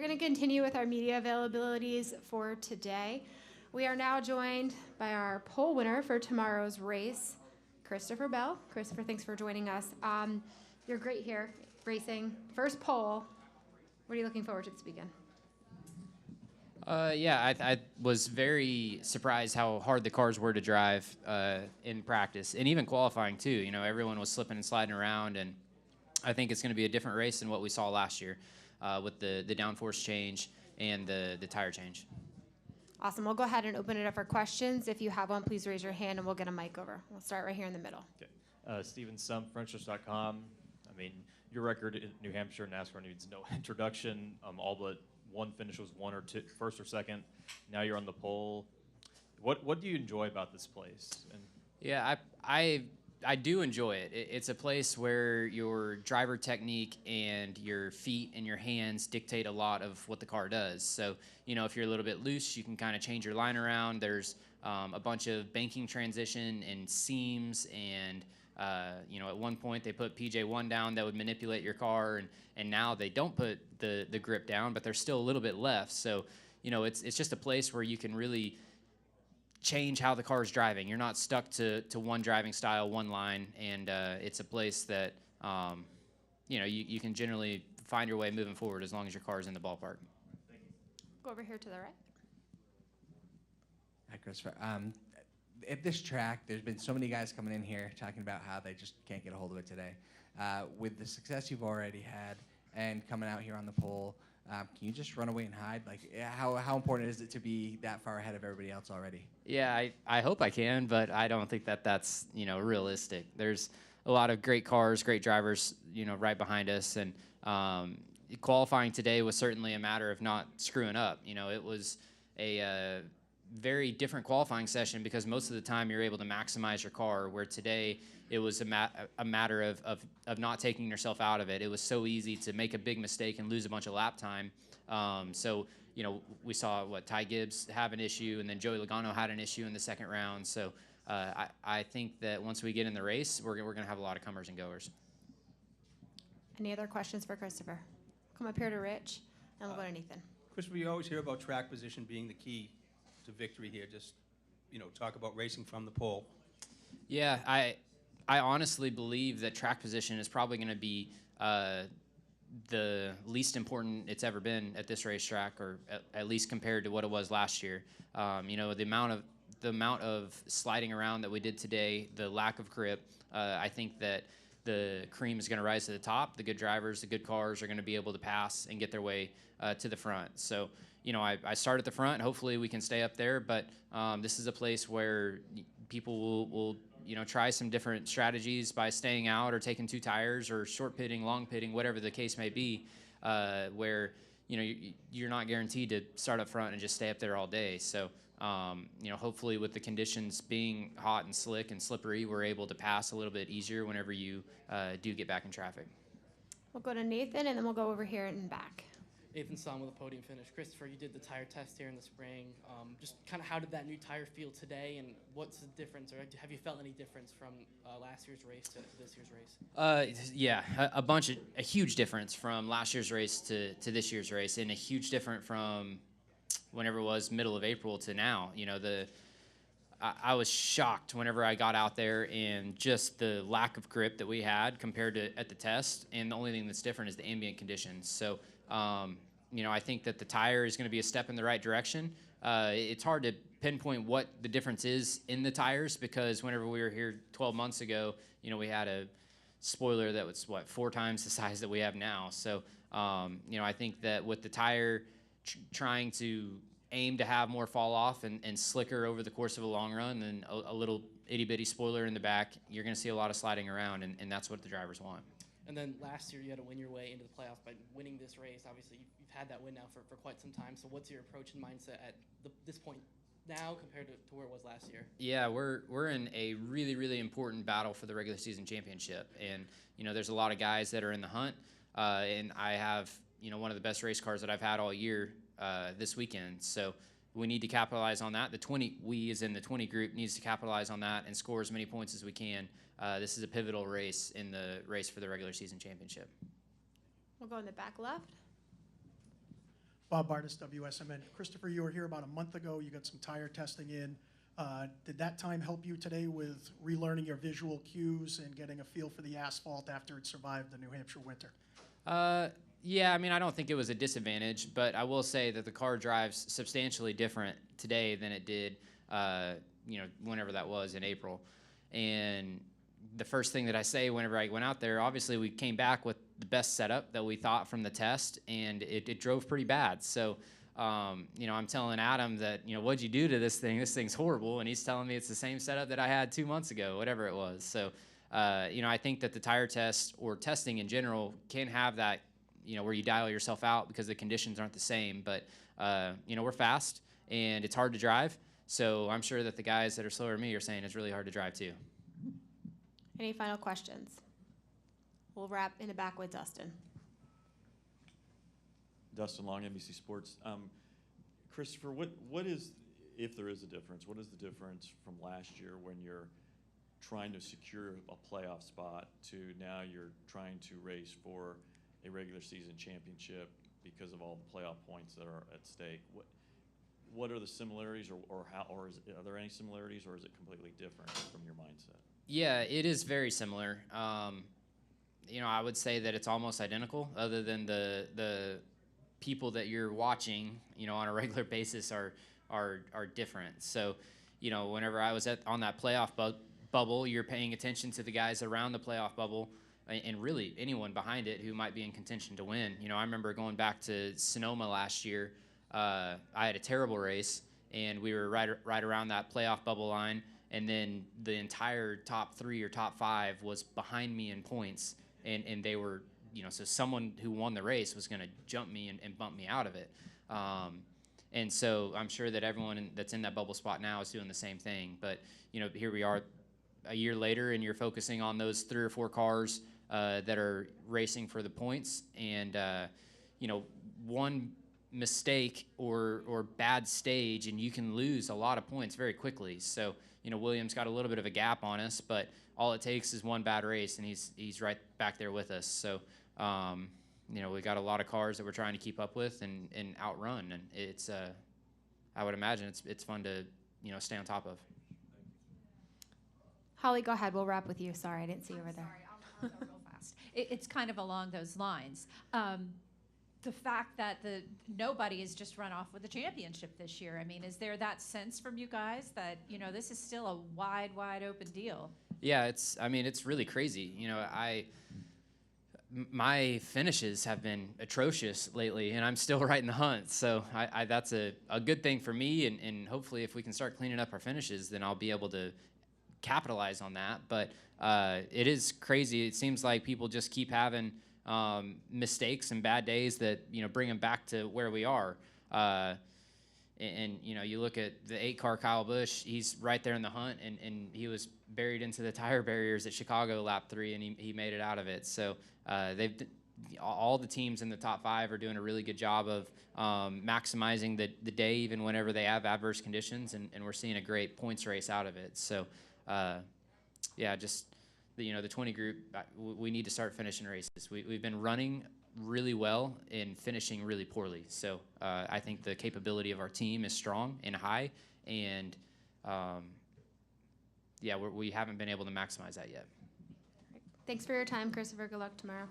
going to continue with our media availabilities for today. We are now joined by our pole winner for tomorrow's race, Christopher Bell. Christopher, thanks for joining us. You're great here, racing. First pole. What are you looking forward to this weekend? I was very surprised how hard the cars were to drive in practice and even qualifying too. You know, everyone was slipping and sliding around, and I think it's going to be a different race than what we saw last year with the downforce change and the tire change. Awesome. We'll go ahead and open it up for questions. If you have one, please raise your hand and we'll get a mic over. We'll start right here in the middle. Okay. Steven Sump, Frenchers.com. I mean, your record in New Hampshire NASCAR needs no introduction. All but one finish was one or two, first or second. Now you're on the pole. What do you enjoy about this place? And yeah, I do enjoy it. It's a place where your driver technique and your feet and your hands dictate a lot of what the car does. So, you know, if you're a little bit loose, you can kind of change your line around. There's a bunch of banking transition and seams and you know, at one point they put PJ1 down that would manipulate your car, and now they don't put the grip down, but there's still a little bit left. So, you know, it's just a place where you can really change how the car is driving. You're not stuck to one driving style, one line, and it's a place that, you know, you can generally find your way moving forward as long as your car is in the ballpark. thank you. Go over here to the right. Hi, Christopher. At this track, there's been so many guys coming in here talking about how they just can't get a hold of it today. With the success you've already had and coming out here on the pole, can you just run away and hide? Like, how important is it to be that far ahead of everybody else already? Yeah, I hope I can, but I don't think that's, you know, realistic. There's a lot of great cars, great drivers, you know, right behind us, and qualifying today was certainly a matter of not screwing up. You know, it was a very different qualifying session because most of the time you're able to maximize your car, where today it was a matter of not taking yourself out of it. It was so easy to make a big mistake and lose a bunch of lap time. So, you know, we saw Ty Gibbs have an issue, and then Joey Logano had an issue in the second round. So I think that once we get in the race, we're going to have a lot of comers and goers. Any other questions for Christopher? Come up here to Rich, and we'll go to Nathan. Christopher, you always hear about track position being the key to victory here. Just, you know, talk about racing from the pole. Yeah, I honestly believe that track position is probably going to be the least important it's ever been at this racetrack, or at least compared to what it was last year. You know, the amount of sliding around that we did today, the lack of grip. I think that the cream is going to rise to the top. The good drivers, the good cars are going to be able to pass and get their way to the front. So, you know, I start at the front, and hopefully we can stay up there, but this is a place where people will you know, try some different strategies by staying out or taking two tires or short pitting, long pitting, whatever the case may be, where, you know, you're not guaranteed to start up front and just stay up there all day. So, you know, hopefully with the conditions being hot and slick and slippery, we're able to pass a little bit easier whenever you do get back in traffic. We'll go to Nathan, and then we'll go over here and back. Nathan Son with a podium finish. Christopher, you did the tire test here in the spring. Just kind of how did that new tire feel today, and what's the difference, or have you felt any difference from last year's race to this year's race? Yeah, a huge difference from last year's race to this year's race, and a huge difference from whenever it was middle of April to now. You know, I was shocked whenever I got out there and just the lack of grip that we had compared to at the test, and the only thing that's different is the ambient conditions. So, you know, I think that the tire is going to be a step in the right direction. It's hard to pinpoint what the difference is in the tires, because whenever we were here 12 months ago, you know, we had a spoiler that was, 4 times the size that we have now. So, you know, I think that with the tire trying to aim to have more fall off and slicker over the course of a long run, and a little itty-bitty spoiler in the back, you're going to see a lot of sliding around, and that's what the drivers want. And then last year you had to win your way into the playoffs by winning this race. Obviously, you've had that win now for quite some time. So what's your approach and mindset at this point now compared to where it was last year? Yeah, we're in a really, really important battle for the regular season championship. And, you know, there's a lot of guys that are in the hunt. And I have, you know, one of the best race cars that I've had all year this weekend. So we need to capitalize on that. We as in the 20 group needs to capitalize on that and score as many points as we can. This is a pivotal race in the race for the regular season championship. We'll go in the back left. Bob Bartis, WSMN. Christopher, you were here about a month ago. You got some tire testing in. Did that time help you today with relearning your visual cues and getting a feel for the asphalt after it survived the New Hampshire winter? Yeah, I mean, I don't think it was a disadvantage, but I will say that the car drives substantially different today than it did, whenever that was in April. And the first thing that I say whenever I went out there, obviously we came back with the best setup that we thought from the test, and it drove pretty bad. So, I'm telling Adam that, what'd you do to this thing? This thing's horrible. And he's telling me it's the same setup that I had 2 months ago, whatever it was. So, I think that the tire test or testing in general can have that, where you dial yourself out because the conditions aren't the same. But, we're fast and it's hard to drive. So I'm sure that the guys that are slower than me are saying it's really hard to drive too. Any final questions? We'll wrap in the back with Dustin. Dustin Long, NBC Sports. Christopher, what is, if there is a difference, what is the difference from last year when you're trying to secure a playoff spot to now you're trying to race for a regular season championship because of all the playoff points that are at stake? What are the similarities, or are there any similarities, or is it completely different from your mindset? Yeah, it is very similar. I would say that it's almost identical, other than the people that you're watching, on a regular basis are different. So, whenever I was on that playoff bubble, you're paying attention to the guys around the playoff bubble, and really anyone behind it who might be in contention to win. I remember going back to Sonoma last year. I had a terrible race, and we were right around that playoff bubble line, and then the entire top 3 or top 5 was behind me in points, and they were, so someone who won the race was going to jump me and bump me out of it. And so I'm sure that everyone that's in that bubble spot now is doing the same thing. But, here we are a year later, and you're focusing on those 3 or 4 cars that are racing for the points, and, one mistake or bad stage and you can lose a lot of points very quickly. So Williams got a little bit of a gap on us, but all it takes is one bad race and he's right back there with us. So we got a lot of cars that we're trying to keep up with and outrun, and it's I would imagine it's fun to stay on top of. Holly, go ahead. We'll wrap with you. Sorry, I didn't see you over there. Sorry, I'll go real fast. It's kind of along those lines. The fact that nobody has just run off with a championship this year. I mean, is there that sense from you guys that, this is still a wide open deal? Yeah, it's really crazy. My finishes have been atrocious lately, and I'm still right in the hunt. So that's a good thing for me, and hopefully if we can start cleaning up our finishes, then I'll be able to capitalize on that. But it is crazy. It seems like people just keep having mistakes and bad days that bring them back to where we are, and you look at the 8-car Kyle Busch. He's right there in the hunt, and he was buried into the tire barriers at Chicago lap 3, and he made it out of it. So all the teams in the top 5 are doing a really good job of maximizing the day, even whenever they have adverse conditions, and we're seeing a great points race out of it. So the 20 group, we need to start finishing races. We've been running really well and finishing really poorly. So I think the capability of our team is strong and high, and we haven't been able to maximize that yet. Thanks for your time, Christopher. Good luck tomorrow.